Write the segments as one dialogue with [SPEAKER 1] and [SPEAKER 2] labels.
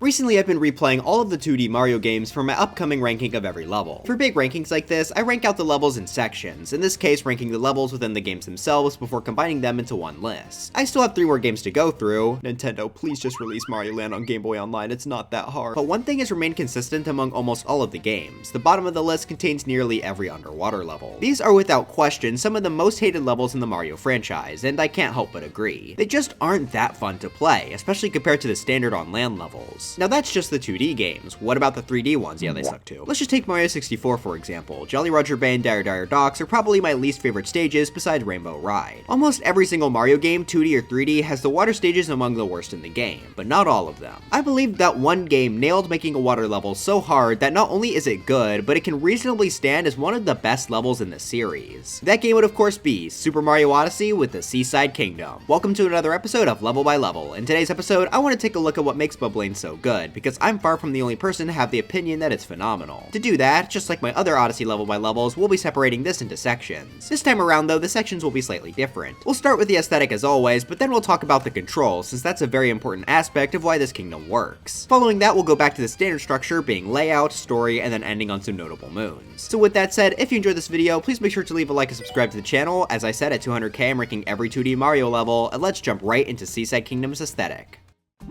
[SPEAKER 1] Recently I've been replaying all of the 2D Mario games for my upcoming ranking of every level. For big rankings like this, I rank out the levels in sections, in this case ranking the levels within the games themselves before combining them into one list. I still have 3 more games to go through. Nintendo, please just release Mario Land on Game Boy Online, it's not that hard. But one thing has remained consistent among almost all of the games. The bottom of the list contains nearly every underwater level. These are without question some of the most hated levels in the Mario franchise, and I can't help but agree. They just aren't that fun to play, especially compared to the standard on land levels. Now that's just the 2D games. What about the 3D ones? Yeah, they suck too. Let's just take Mario 64 for example. Jolly Roger Bay and Dire Dire Docks are probably my least favorite stages besides Rainbow Ride. Almost every single Mario game, 2D or 3D, has the water stages among the worst in the game, but not all of them. I believe that one game nailed making a water level so hard that not only is it good, but it can reasonably stand as one of the best levels in the series. That game would of course be Super Mario Odyssey with the Seaside Kingdom. Welcome to another episode of Level by Level. In today's episode, I want to take a look at what makes Lane so good, because I'm far from the only person to have the opinion that it's phenomenal. To do that, just like my other Odyssey level by levels, we'll be separating this into sections. This time around though, the sections will be slightly different. We'll start with the aesthetic as always, but then we'll talk about the controls, since that's a very important aspect of why this kingdom works. Following that, we'll go back to the standard structure being layout, story, and then ending on some notable moons. So with that said, if you enjoyed this video, please make sure to leave a like and subscribe to the channel. As I said, at 200k I'm ranking every 2D Mario level, and let's jump right into Seaside Kingdom's aesthetic.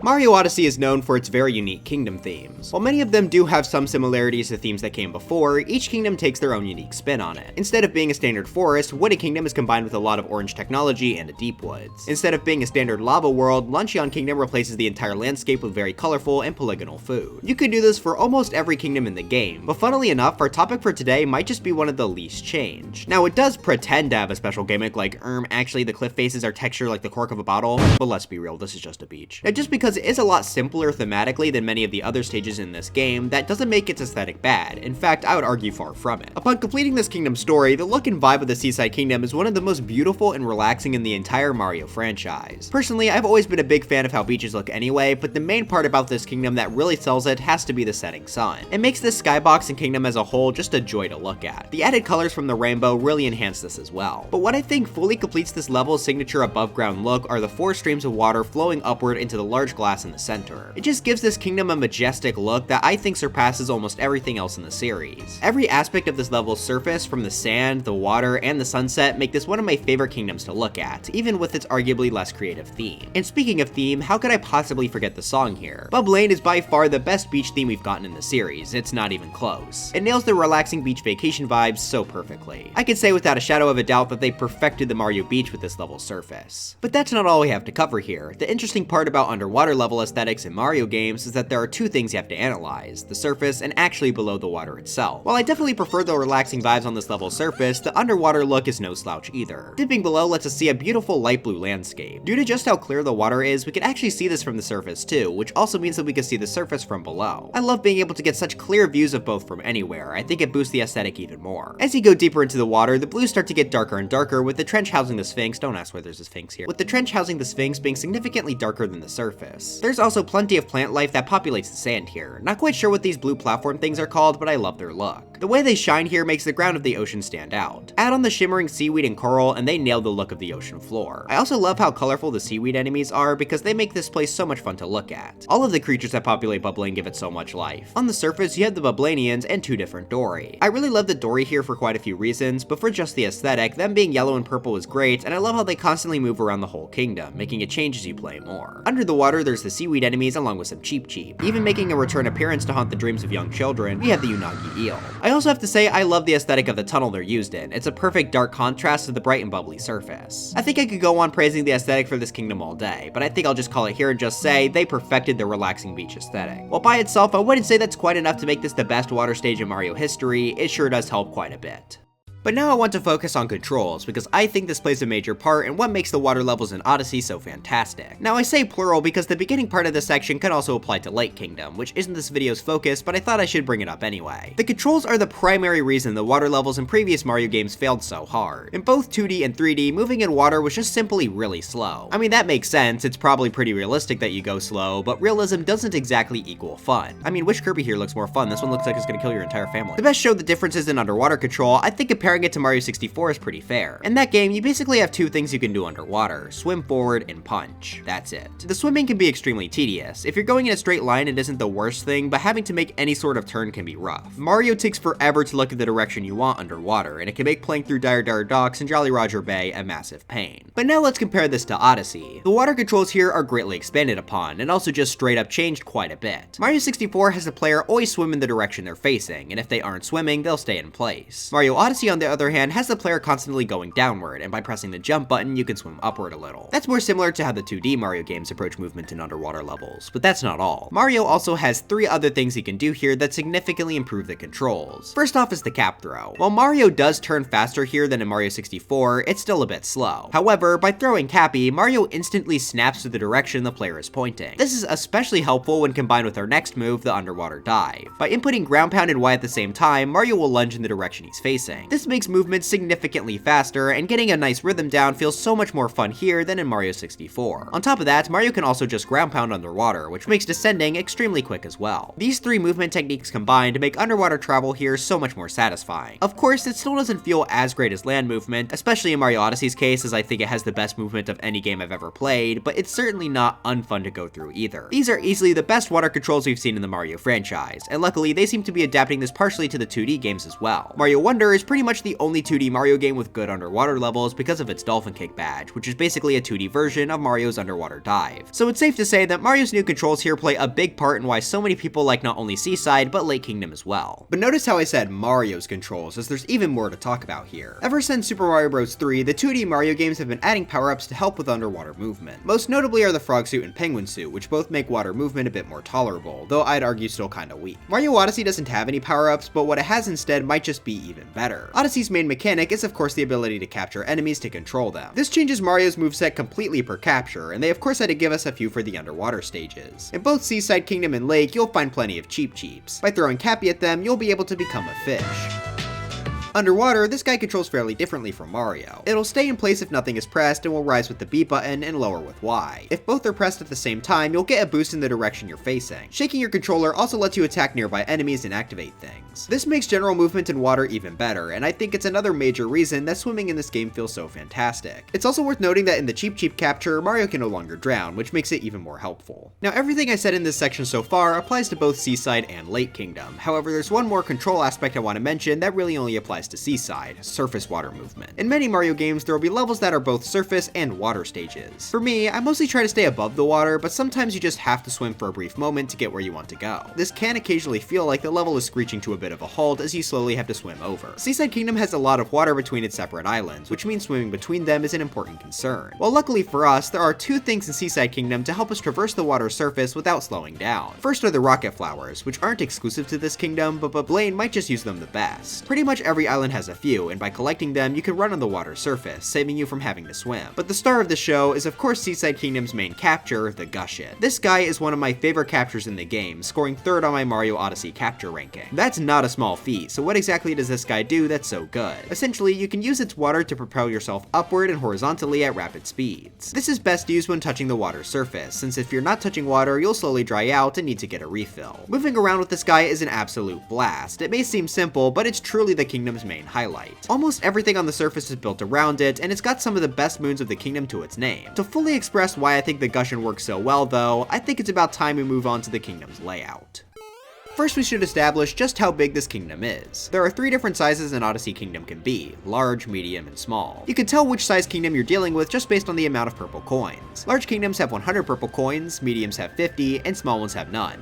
[SPEAKER 1] Mario Odyssey is known for its very unique kingdom themes. While many of them do have some similarities to themes that came before, each kingdom takes their own unique spin on it. Instead of being a standard forest, Wooded Kingdom is combined with a lot of orange technology and a deep woods. Instead of being a standard lava world, Luncheon Kingdom replaces the entire landscape with very colorful and polygonal food. You could do this for almost every kingdom in the game, but funnily enough, our topic for today might just be one of the least changed. Now it does pretend to have a special gimmick like, actually the cliff faces are textured like the cork of a bottle, but let's be real, this is just a beach. Now just because it is a lot simpler thematically than many of the other stages in this game, that doesn't make its aesthetic bad. In fact, I would argue far from it. Upon completing this kingdom story, the look and vibe of the Seaside Kingdom is one of the most beautiful and relaxing in the entire Mario franchise. Personally, I've always been a big fan of how beaches look anyway, but the main part about this kingdom that really sells it has to be the setting sun. It makes this skybox and kingdom as a whole just a joy to look at. The added colors from the rainbow really enhance this as well. But what I think fully completes this level's signature above ground look are the 4 streams of water flowing upward into the large glass in the center. It just gives this kingdom a majestic look that I think surpasses almost everything else in the series. Every aspect of this level's surface, from the sand, the water, and the sunset, make this one of my favorite kingdoms to look at, even with its arguably less creative theme. And speaking of theme, how could I possibly forget the song here? Lane is by far the best beach theme we've gotten in the series, it's not even close. It nails the relaxing beach vacation vibes so perfectly. I could say without a shadow of a doubt that they perfected the Mario Beach with this level's surface. But that's not all we have to cover here. The interesting part about underwater level aesthetics in Mario games is that there are 2 things you have to analyze, the surface and actually below the water itself. While I definitely prefer the relaxing vibes on this level's surface, the underwater look is no slouch either. Dipping below lets us see a beautiful light blue landscape. Due to just how clear the water is, we can actually see this from the surface too, which also means that we can see the surface from below. I love being able to get such clear views of both from anywhere. I think it boosts the aesthetic even more. As you go deeper into the water, the blues start to get darker and darker, with the trench housing the Sphinx, don't ask why there's a Sphinx here, with the trench housing the Sphinx being significantly darker than the surface. There's also plenty of plant life that populates the sand here. Not quite sure what these blue platform things are called, but I love their look. The way they shine here makes the ground of the ocean stand out. Add on the shimmering seaweed and coral and they nail the look of the ocean floor. I also love how colorful the seaweed enemies are because they make this place so much fun to look at. All of the creatures that populate Lane give it so much life. On the surface, you have the Bublanians and 2 different Dory. I really love the Dory here for quite a few reasons, but for just the aesthetic, them being yellow and purple is great, and I love how they constantly move around the whole kingdom, making it change as you play more. Under the water, there's the seaweed enemies along with some Cheep Cheep. Even making a return appearance to haunt the dreams of young children, we have the Unagi Eel. I also have to say I love the aesthetic of the tunnel they're used in. It's a perfect dark contrast to the bright and bubbly surface. I think I could go on praising the aesthetic for this kingdom all day, but I think I'll just call it here and just say they perfected the relaxing beach aesthetic. While by itself I wouldn't say that's quite enough to make this the best water stage in Mario history, it sure does help quite a bit. But now I want to focus on controls, because I think this plays a major part in what makes the water levels in Odyssey so fantastic. Now I say plural because the beginning part of this section can also apply to Lake Kingdom, which isn't this video's focus, but I thought I should bring it up anyway. The controls are the primary reason the water levels in previous Mario games failed so hard. In both 2D and 3D, moving in water was just simply really slow. I mean, that makes sense, it's probably pretty realistic that you go slow, but realism doesn't exactly equal fun. I mean, which Kirby here looks more fun? This one looks like it's gonna kill your entire family. To best show the differences in underwater control, I think comparing it to Mario 64 is pretty fair. In that game, you basically have two things you can do underwater: swim forward and punch. That's it. The swimming can be extremely tedious. If you're going in a straight line, it isn't the worst thing, but having to make any sort of turn can be rough. Mario takes forever to look at the direction you want underwater, and it can make playing through Dire Dire Docks and Jolly Roger Bay a massive pain. But now let's compare this to Odyssey. The water controls here are greatly expanded upon, and also just straight up changed quite a bit. Mario 64 has the player always swim in the direction they're facing, and if they aren't swimming, they'll stay in place. Mario Odyssey, on the other hand, has the player constantly going downward, and by pressing the jump button, you can swim upward a little. That's more similar to how the 2D Mario games approach movement in underwater levels, but that's not all. Mario also has 3 other things he can do here that significantly improve the controls. First off is the cap throw. While Mario does turn faster here than in Mario 64, it's still a bit slow. However, by throwing Cappy, Mario instantly snaps to the direction the player is pointing. This is especially helpful when combined with our next move, the underwater dive. By inputting ground pound and Y at the same time, Mario will lunge in the direction he's facing. This makes movement significantly faster, and getting a nice rhythm down feels so much more fun here than in Mario 64. On top of that, Mario can also just ground pound underwater, which makes descending extremely quick as well. These 3 movement techniques combined make underwater travel here so much more satisfying. Of course, it still doesn't feel as great as land movement, especially in Mario Odyssey's case, as I think it has the best movement of any game I've ever played, but it's certainly not unfun to go through either. These are easily the best water controls we've seen in the Mario franchise, and luckily they seem to be adapting this partially to the 2D games as well. Mario Wonder is pretty much the only 2D Mario game with good underwater levels because of its Dolphin Kick badge, which is basically a 2D version of Mario's underwater dive. So it's safe to say that Mario's new controls here play a big part in why so many people like not only Seaside, but Lake Kingdom as well. But notice how I said Mario's controls, as there's even more to talk about here. Ever since Super Mario Bros. 3, the 2D Mario games have been adding power-ups to help with underwater movement. Most notably are the Frog Suit and Penguin Suit, which both make water movement a bit more tolerable, though I'd argue still kinda weak. Mario Odyssey doesn't have any power-ups, but what it has instead might just be even better. Odyssey's main mechanic is of course the ability to capture enemies to control them. This changes Mario's moveset completely per capture, and they of course had to give us a few for the underwater stages. In both Seaside Kingdom and Lake, you'll find plenty of Cheep Cheeps. By throwing Cappy at them, you'll be able to become a fish. Underwater, this guy controls fairly differently from Mario. It'll stay in place if nothing is pressed and will rise with the B button and lower with Y. If both are pressed at the same time, you'll get a boost in the direction you're facing. Shaking your controller also lets you attack nearby enemies and activate things. This makes general movement in water even better, and I think it's another major reason that swimming in this game feels so fantastic. It's also worth noting that in the Cheep Cheep capture, Mario can no longer drown, which makes it even more helpful. Now everything I said in this section so far applies to both Seaside and Lake Kingdom. However, there's one more control aspect I want to mention that really only applies to Seaside: surface water movement. In many Mario games, there will be levels that are both surface and water stages. For me, I mostly try to stay above the water, but sometimes you just have to swim for a brief moment to get where you want to go. This can occasionally feel like the level is screeching to a bit of a halt as you slowly have to swim over. Seaside Kingdom has a lot of water between its separate islands, which means swimming between them is an important concern. Well, luckily for us, there are 2 things in Seaside Kingdom to help us traverse the water surface without slowing down. First are the rocket flowers, which aren't exclusive to this kingdom, but Blaine might just use them the best. Pretty much every island has a few, and by collecting them, you can run on the water surface, saving you from having to swim. But the star of the show is of course Seaside Kingdom's main capture, the Gushit. This guy is one of my favorite captures in the game, scoring 3rd on my Mario Odyssey capture ranking. That's not a small feat, so what exactly does this guy do that's so good? Essentially, you can use its water to propel yourself upward and horizontally at rapid speeds. This is best used when touching the water surface, since if you're not touching water, you'll slowly dry out and need to get a refill. Moving around with this guy is an absolute blast. It may seem simple, but it's truly the kingdom's main highlight. Almost everything on the surface is built around it, and it's got some of the best moons of the kingdom to its name. To fully express why I think the Gushit works so well though, I think it's about time we move on to the kingdom's layout. First, we should establish just how big this kingdom is. There are 3 different sizes an Odyssey kingdom can be: large, medium, and small. You can tell which size kingdom you're dealing with just based on the amount of purple coins. Large kingdoms have 100 purple coins, mediums have 50, and small ones have none.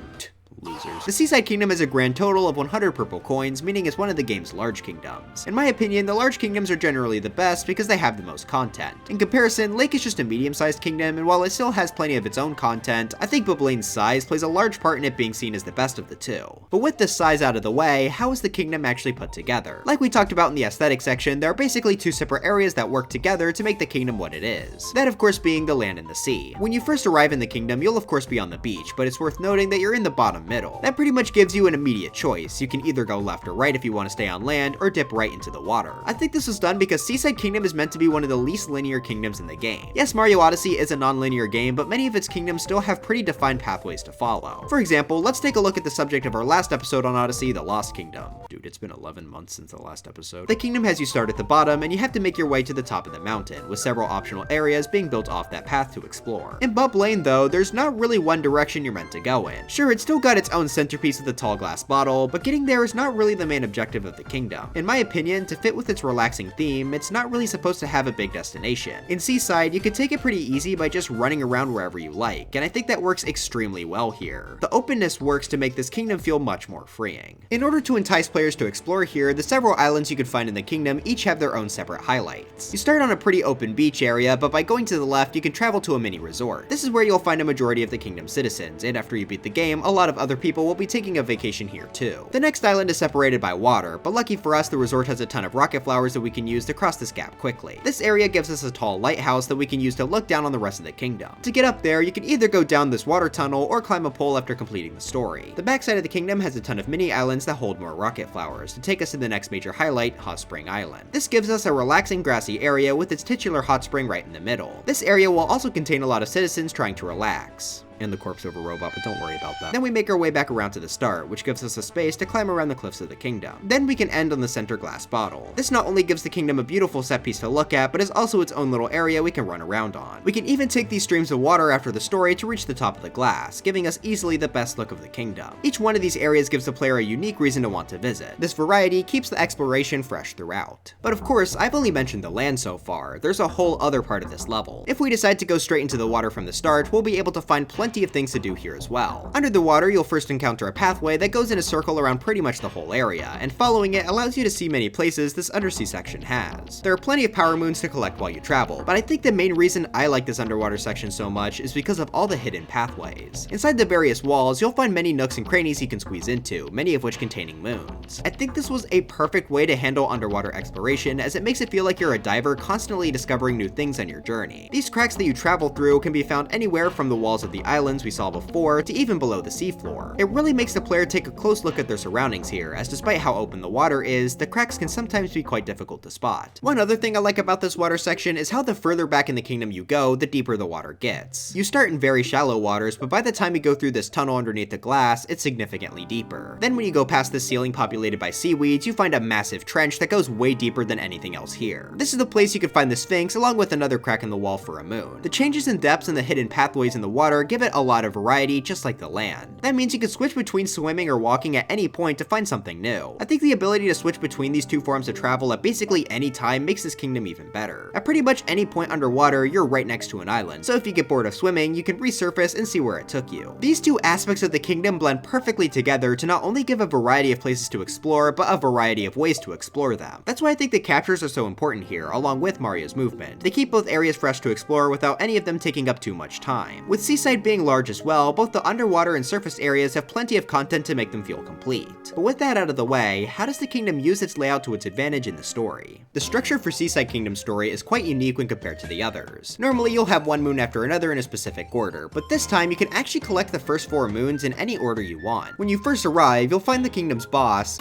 [SPEAKER 1] Losers. The Seaside Kingdom has a grand total of 100 purple coins, meaning it's one of the game's large kingdoms. In my opinion, the large kingdoms are generally the best because they have the most content. In comparison, Lake is just a medium-sized kingdom, and while it still has plenty of its own content, I think Blaine's size plays a large part in it being seen as the best of the 2. But with this size out of the way, how is the kingdom actually put together? Like we talked about in the aesthetic section, there are basically 2 separate areas that work together to make the kingdom what it is. That of course being the land and the sea. When you first arrive in the kingdom, you'll of course be on the beach, but it's worth noting that you're in the bottom middle. That pretty much gives you an immediate choice. You can either go left or right if you want to stay on land, or dip right into the water. I think this was done because Seaside Kingdom is meant to be one of the least linear kingdoms in the game. Yes, Mario Odyssey is a non-linear game, but many of its kingdoms still have pretty defined pathways to follow. For example, let's take a look at the subject of our last episode on Odyssey, the Lost Kingdom. Dude, it's been 11 months since the last episode. The kingdom has you start at the bottom, and you have to make your way to the top of the mountain, with several optional areas being built off that path to explore. In Bub Lane though, there's not really one direction you're meant to go in. Sure, it's still got its own centerpiece of the tall glass bottle, but getting there is not really the main objective of the kingdom. In my opinion, to fit with its relaxing theme, it's not really supposed to have a big destination. In Seaside, you could take it pretty easy by just running around wherever you like, and I think that works extremely well here. The openness works to make this kingdom feel much more freeing. In order to entice players to explore here, the several islands you could find in the kingdom each have their own separate highlights. You start on a pretty open beach area, but by going to the left, you can travel to a mini resort. This is where you'll find a majority of the kingdom's citizens, and after you beat the game, a lot of other people will be taking a vacation here too. The next island is separated by water, but lucky for us, the resort has a ton of rocket flowers that we can use to cross this gap quickly. This area gives us a tall lighthouse that we can use to look down on the rest of the kingdom. To get up there, you can either go down this water tunnel or climb a pole after completing the story. The backside of the kingdom has a ton of mini islands that hold more rocket flowers to take us to the next major highlight, Hot Spring Island. This gives us a relaxing grassy area with its titular hot spring right in the middle. This area will also contain a lot of citizens trying to relax. And the corpse of a robot, but don't worry about that. Then we make our way back around to the start, which gives us a space to climb around the cliffs of the kingdom. Then we can end on the center glass bottle. This not only gives the kingdom a beautiful set piece to look at, but is also its own little area we can run around on. We can even take these streams of water after the story to reach the top of the glass, giving us easily the best look of the kingdom. Each one of these areas gives the player a unique reason to want to visit. This variety keeps the exploration fresh throughout. But of course, I've only mentioned the land so far. There's a whole other part of this level. If we decide to go straight into the water from the start, we'll be able to find plenty of things to do here as well. Under the water, you'll first encounter a pathway that goes in a circle around pretty much the whole area, and following it allows you to see many places this undersea section has. There are plenty of power moons to collect while you travel, but I think the main reason I like this underwater section so much is because of all the hidden pathways. Inside the various walls, you'll find many nooks and crannies you can squeeze into, many of which containing moons. I think this was a perfect way to handle underwater exploration, as it makes it feel like you're a diver constantly discovering new things on your journey. These cracks that you travel through can be found anywhere from the walls of the islands we saw before to even below the seafloor. It really makes the player take a close look at their surroundings here, as despite how open the water is, the cracks can sometimes be quite difficult to spot. One other thing I like about this water section is how the further back in the kingdom you go, the deeper the water gets. You start in very shallow waters, but by the time you go through this tunnel underneath the glass, it's significantly deeper. Then when you go past the ceiling populated by seaweeds, you find a massive trench that goes way deeper than anything else here. This is the place you could find the Sphinx along with another crack in the wall for a moon. The changes in depths and the hidden pathways in the water give it a lot of variety, just like the land. That means you can switch between swimming or walking at any point to find something new. I think the ability to switch between these two forms of travel at basically any time makes this kingdom even better. At pretty much any point underwater, you're right next to an island, so if you get bored of swimming, you can resurface and see where it took you. These two aspects of the kingdom blend perfectly together to not only give a variety of places to explore, but a variety of ways to explore them. That's why I think the captures are so important here, along with Mario's movement. They keep both areas fresh to explore without any of them taking up too much time. With Seaside being large as well, both the underwater and surface areas have plenty of content to make them feel complete. But with that out of the way, how does the kingdom use its layout to its advantage in the story? The structure for Seaside Kingdom's story is quite unique when compared to the others. Normally you'll have one moon after another in a specific order, but this time you can actually collect the first 4 moons in any order you want. When you first arrive, you'll find the kingdom's boss,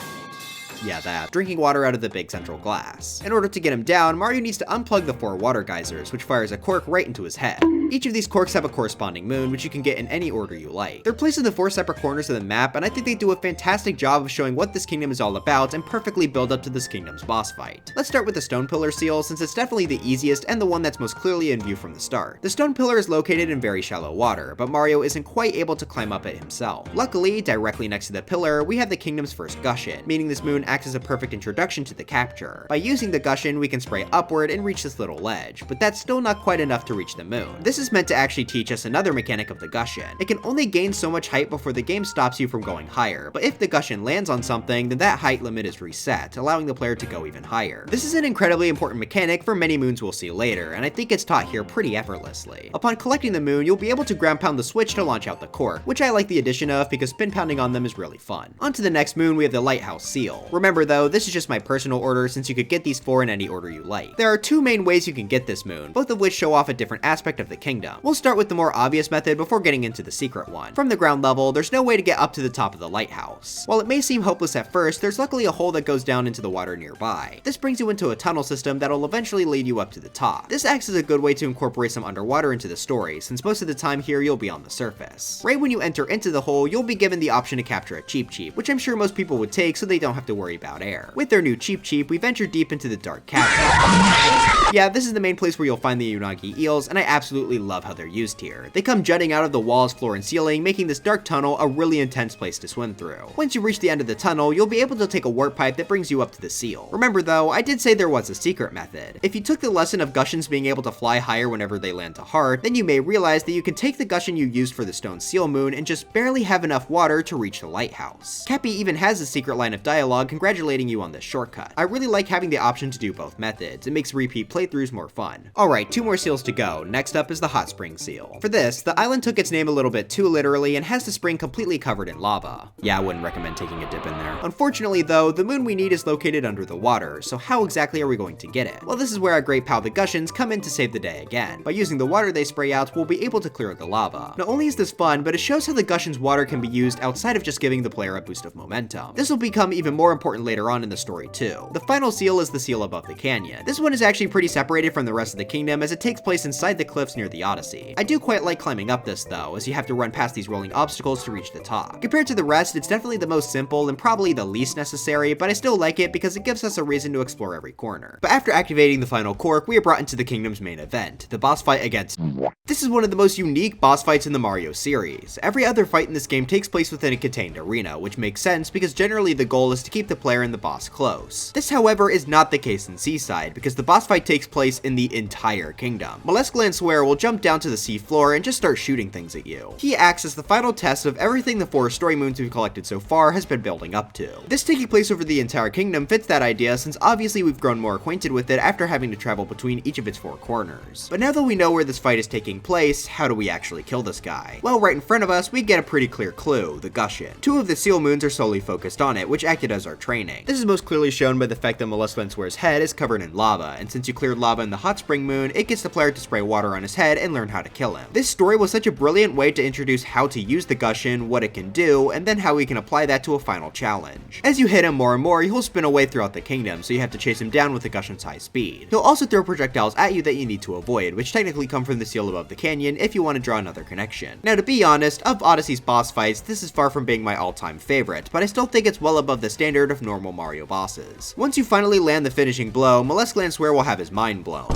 [SPEAKER 1] drinking water out of the big central glass. In order to get him down, Mario needs to unplug the 4 water geysers, which fires a cork right into his head. Each of these corks have a corresponding moon, which you can get in any order you like. They're placed in the 4 separate corners of the map, and I think they do a fantastic job of showing what this kingdom is all about and perfectly build up to this kingdom's boss fight. Let's start with the stone pillar seal, since it's definitely the easiest and the one that's most clearly in view from the start. The stone pillar is located in very shallow water, but Mario isn't quite able to climb up it himself. Luckily, directly next to the pillar, we have the kingdom's first Gushin, meaning this moon acts as a perfect introduction to the capture. By using the Gushin, we can spray upward and reach this little ledge, but that's still not quite enough to reach the moon. This is meant to actually teach us another mechanic of the Gushin. It can only gain so much height before the game stops you from going higher, but if the Gushin lands on something, then that height limit is reset, allowing the player to go even higher. This is an incredibly important mechanic for many moons we'll see later, and I think it's taught here pretty effortlessly. Upon collecting the moon, you'll be able to ground pound the switch to launch out the cork, which I like the addition of because spin pounding on them is really fun. On to the next moon, we have the lighthouse seal. Remember though, this is just my personal order since you could get these 4 in any order you like. There are 2 main ways you can get this moon, both of which show off a different aspect of the kingdom. We'll start with the more obvious method before getting into the secret one. From the ground level, there's no way to get up to the top of the lighthouse. While it may seem hopeless at first, there's luckily a hole that goes down into the water nearby. This brings you into a tunnel system that'll eventually lead you up to the top. This acts as a good way to incorporate some underwater into the story, since most of the time here you'll be on the surface. Right when you enter into the hole, you'll be given the option to capture a Cheep Cheep, which I'm sure most people would take so they don't have to worry worry about air. With their new Cheep Cheep, we venture deep into the dark cavern. Yeah, this is the main place where you'll find the Unagi eels, and I absolutely love how they're used here. They come jutting out of the walls, floor, and ceiling, making this dark tunnel a really intense place to swim through. Once you reach the end of the tunnel, you'll be able to take a warp pipe that brings you up to the seal. Remember though, I did say there was a secret method. If you took the lesson of Gushins being able to fly higher whenever they land to heart, then you may realize that you can take the Gushin you used for the stone seal moon and just barely have enough water to reach the lighthouse. Cappy even has a secret line of dialogue congratulating you on this shortcut. I really like having the option to do both methods. It makes repeat playthroughs more fun. Alright, 2 more seals to go. Next up is the hot spring seal. For this, the island took its name a little bit too literally and has the spring completely covered in lava. Yeah, I wouldn't recommend taking a dip in there. Unfortunately though, the moon we need is located under the water, so how exactly are we going to get it? Well, this is where our great pal the Gushins come in to save the day again. By using the water they spray out, we'll be able to clear the lava. Not only is this fun, but it shows how the Gushins water can be used outside of just giving the player a boost of momentum. This will become even more important later on in the story too. The final seal is the seal above the canyon. This one is actually pretty separated from the rest of the kingdom as it takes place inside the cliffs near the Odyssey. I do quite like climbing up this though, as you have to run past these rolling obstacles to reach the top. Compared to the rest, it's definitely the most simple and probably the least necessary, but I still like it because it gives us a reason to explore every corner. But after activating the final cork, we are brought into the kingdom's main event, the boss fight against... This is one of the most unique boss fights in the Mario series. Every other fight in this game takes place within a contained arena, which makes sense because generally the goal is to keep the player and the boss close. This, however, is not the case in Seaside, because the boss fight takes place in the entire kingdom. Moleskine will jump down to the sea floor and just start shooting things at you. He acts as the final test of everything the 4 story moons we've collected so far has been building up to. This taking place over the entire kingdom fits that idea, since obviously we've grown more acquainted with it after having to travel between each of its 4 corners. But now that we know where this fight is taking place, how do we actually kill this guy? Well, right in front of us, we get a pretty clear clue, the Gushin. 2 of the seal moons are solely focused on it, which acted as our training. This is most clearly shown by the fact that Moleskine head is covered in lava, and since you cleared lava in the hot spring moon, it gets the player to spray water on his head and learn how to kill him. This story was such a brilliant way to introduce how to use the Gushin, what it can do, and then how we can apply that to a final challenge. As you hit him more and more, he'll spin away throughout the kingdom, so you have to chase him down with the Gushin's high speed. He'll also throw projectiles at you that you need to avoid, which technically come from the seal above the canyon if you want to draw another connection. Now, to be honest, of Odyssey's boss fights, this is far from being my all-time favorite, but I still think it's well above the standard of normal Mario bosses. Once you finally land the finishing blow, Moleskine will have his mind blown.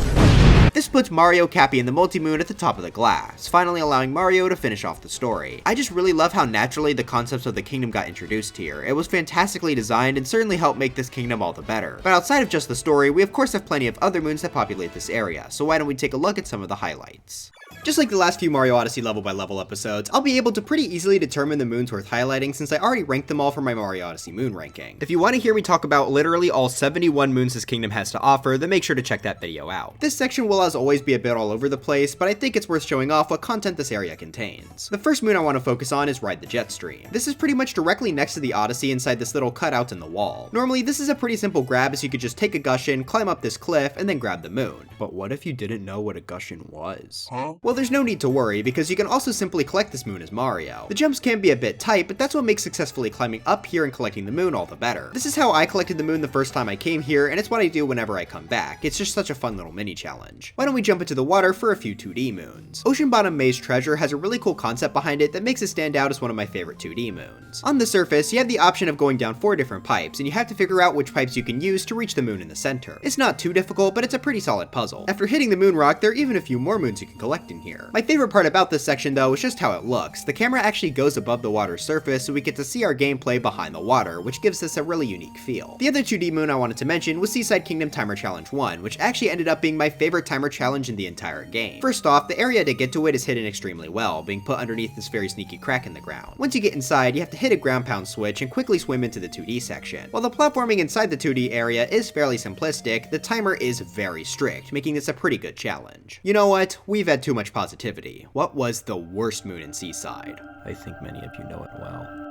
[SPEAKER 1] This puts Mario, Cappy, and the Multi-Moon at the top of the glass, finally allowing Mario to finish off the story. I just really love how naturally the concepts of the kingdom got introduced here. It was fantastically designed and certainly helped make this kingdom all the better. But outside of just the story, we of course have plenty of other moons that populate this area, so why don't we take a look at some of the highlights. Just like the last few Mario Odyssey level by level episodes, I'll be able to pretty easily determine the moons worth highlighting since I already ranked them all for my Mario Odyssey moon ranking. If you want to hear me talk about literally all 71 moons this kingdom has to offer, then make sure to check that video out. This section will as always be a bit all over the place, but I think it's worth showing off what content this area contains. The first moon I want to focus on is Ride the Jet Stream. This is pretty much directly next to the Odyssey inside this little cutout in the wall. Normally this is a pretty simple grab, as you could just take a Gushin, climb up this cliff, and then grab the moon. But what if you didn't know what a Gushin was? Well, there's no need to worry, because you can also simply collect this moon as Mario. The jumps can be a bit tight, but that's what makes successfully climbing up here and collecting the moon all the better. This is how I collected the moon the first time I came here, and it's what I do whenever I come back. It's just such a fun little mini challenge. Why don't we jump into the water for a few 2D moons? Ocean Bottom Maze Treasure has a really cool concept behind it that makes it stand out as one of my favorite 2D moons. On the surface, you have the option of going down 4 different pipes, and you have to figure out which pipes you can use to reach the moon in the center. It's not too difficult, but it's a pretty solid puzzle. After hitting the moon rock, there are even a few more moons you can collect in here. My favorite part about this section though is just how it looks. The camera actually goes above the water's surface, so we get to see our gameplay behind the water, which gives this a really unique feel. The other 2D moon I wanted to mention was Seaside Kingdom Timer Challenge 1, which actually ended up being my favorite timer challenge in the entire game. First off, the area to get to it is hidden extremely well, being put underneath this very sneaky crack in the ground. Once you get inside, you have to hit a ground pound switch and quickly swim into the 2D section. While the platforming inside the 2D area is fairly simplistic, the timer is very strict, making this a pretty good challenge. You know what? We've had too much positivity. What was the worst moon in Seaside? I think many of you know it well.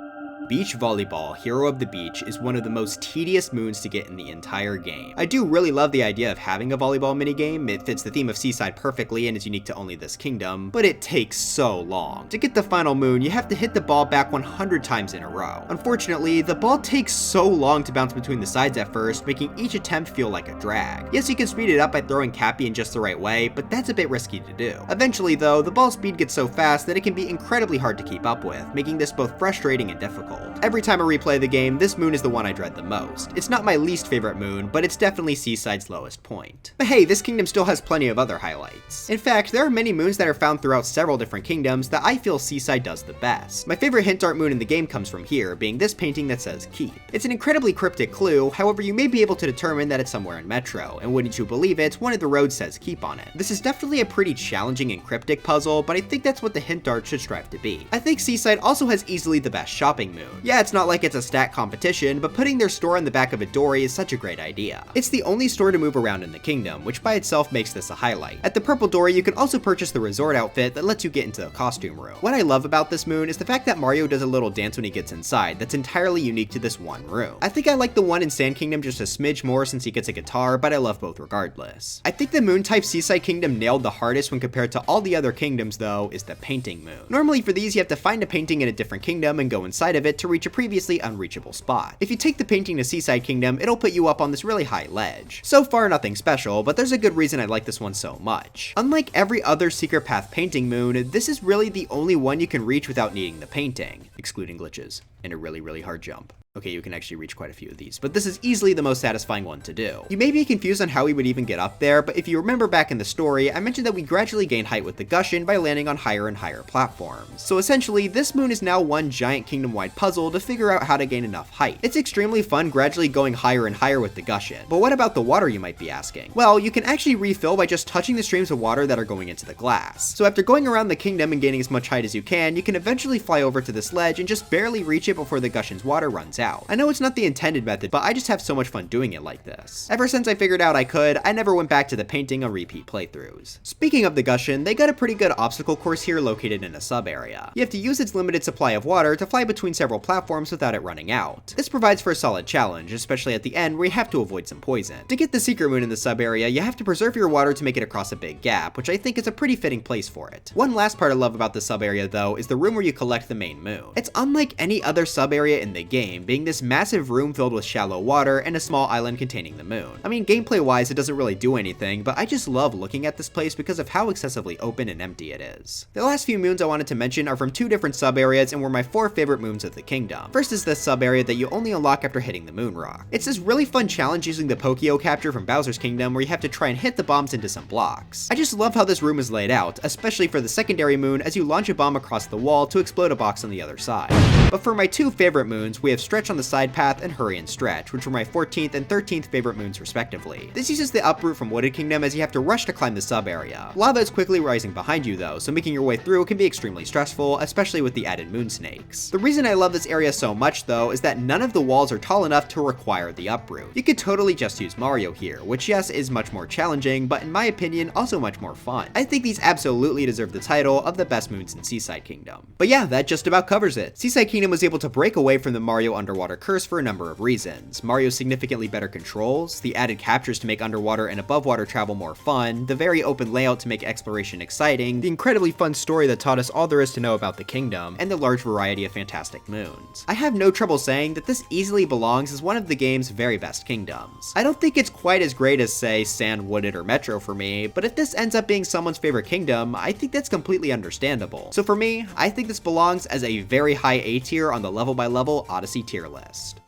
[SPEAKER 1] Beach Volleyball, Hero of the Beach, is one of the most tedious moons to get in the entire game. I do really love the idea of having a volleyball minigame. It fits the theme of Seaside perfectly and is unique to only this kingdom, but it takes so long. To get the final moon, you have to hit the ball back 100 times in a row. Unfortunately, the ball takes so long to bounce between the sides at first, making each attempt feel like a drag. Yes, you can speed it up by throwing Cappy in just the right way, but that's a bit risky to do. Eventually though, the ball speed gets so fast that it can be incredibly hard to keep up with, making this both frustrating and difficult. world. Every time I replay the game, this moon is the one I dread the most. It's not my least favorite moon, but it's definitely Seaside's lowest point. But hey, this kingdom still has plenty of other highlights. In fact, there are many moons that are found throughout several different kingdoms that I feel Seaside does the best. My favorite hint art moon in the game comes from here, being this painting that says Keep. It's an incredibly cryptic clue, however you may be able to determine that it's somewhere in Metro, and wouldn't you believe it, one of the roads says Keep on it. This is definitely a pretty challenging and cryptic puzzle, but I think that's what the hint art should strive to be. I think Seaside also has easily the best shopping moon. Yeah, it's not like it's a stat competition, but putting their store on the back of a dory is such a great idea. It's the only store to move around in the kingdom, which by itself makes this a highlight. At the purple dory, you can also purchase the resort outfit that lets you get into the costume room. What I love about this moon is the fact that Mario does a little dance when he gets inside that's entirely unique to this one room. I think I like the one in Sand Kingdom just a smidge more since he gets a guitar, but I love both regardless. I think the moon type Seaside Kingdom nailed the hardest when compared to all the other kingdoms though is the painting moon. Normally for these you have to find a painting in a different kingdom and go inside of it to reach a previously unreachable spot. If you take the painting to Seaside Kingdom, it'll put you up on this really high ledge. So far nothing special, but there's a good reason I like this one so much. Unlike every other secret path painting moon, this is really the only one you can reach without needing the painting, excluding glitches and a really hard jump. Okay, you can actually reach quite a few of these, but this is easily the most satisfying one to do. You may be confused on how we would even get up there, but if you remember back in the story, I mentioned that we gradually gain height with the Gushin by landing on higher and higher platforms. So essentially, this moon is now one giant kingdom-wide puzzle to figure out how to gain enough height. It's extremely fun gradually going higher and higher with the Gushin. But what about the water, you might be asking? Well, you can actually refill by just touching the streams of water that are going into the glass. So after going around the kingdom and gaining as much height as you can eventually fly over to this ledge and just barely reach it before the Gushin's water runs out. I know it's not the intended method, but I just have so much fun doing it like this. Ever since I figured out I could, I never went back to the painting on repeat playthroughs. Speaking of the Gushin, they got a pretty good obstacle course here located in a sub area. You have to use its limited supply of water to fly between several platforms without it running out. This provides for a solid challenge, especially at the end where you have to avoid some poison. To get the secret moon in the sub area, you have to preserve your water to make it across a big gap, which I think is a pretty fitting place for it. One last part I love about the sub area though is the room where you collect the main moon. It's unlike any other sub area in the game, being this massive room filled with shallow water and a small island containing the moon. I mean, gameplay wise it doesn't really do anything, but I just love looking at this place because of how excessively open and empty it is. The last few moons I wanted to mention are from two different sub areas and were my 4 favorite moons of the kingdom. First is this sub area that you only unlock after hitting the moon rock. It's this really fun challenge using the Pokio capture from Bowser's Kingdom where you have to try and hit the bombs into some blocks. I just love how this room is laid out, especially for the secondary moon as you launch a bomb across the wall to explode a box on the other side. But for my 2 favorite moons, we have Stretch on the side path and Hurry and Stretch, which were my 14th and 13th favorite moons respectively. This uses the up route from Wooded Kingdom as you have to rush to climb the sub area. Lava is quickly rising behind you though, so making your way through can be extremely stressful, especially with the added moon snakes. The reason I love this area so much though is that none of the walls are tall enough to require the up route. You could totally just use Mario here, which yes is much more challenging, but in my opinion also much more fun. I think these absolutely deserve the title of the best moons in Seaside Kingdom. But yeah, that just about covers it. Seaside Kingdom was able to break away from the Mario underwater curse for a number of reasons. Mario's significantly better controls, the added captures to make underwater and above water travel more fun, the very open layout to make exploration exciting, the incredibly fun story that taught us all there is to know about the kingdom, and the large variety of fantastic moons. I have no trouble saying that this easily belongs as one of the game's very best kingdoms. I don't think it's quite as great as say Sand, Wooded, or Metro for me, but if this ends up being someone's favorite kingdom, I think that's completely understandable. So for me, I think this belongs as a very high A tier on the level by level Odyssey tier list.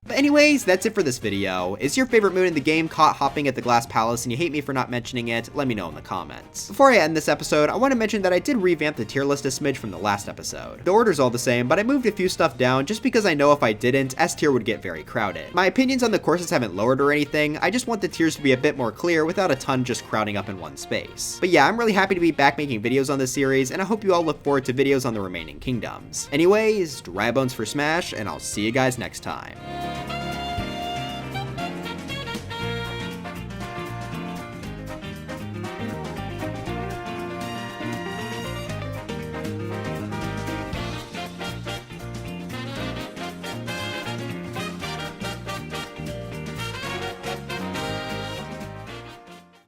[SPEAKER 1] But anyways, that's it for this video. Is your favorite moon in the game caught hopping at the Glass Palace and you hate me for not mentioning it? Let me know in the comments. Before I end this episode, I want to mention that I did revamp the tier list a smidge from the last episode. The order's all the same, but I moved a few stuff down just because I know if I didn't, S tier would get very crowded. My opinions on the courses haven't lowered or anything, I just want the tiers to be a bit more clear without a ton just crowding up in one space. But yeah, I'm really happy to be back making videos on this series, and I hope you all look forward to videos on the remaining kingdoms. Anyways, dry bones for Smash, and I'll see you guys next time.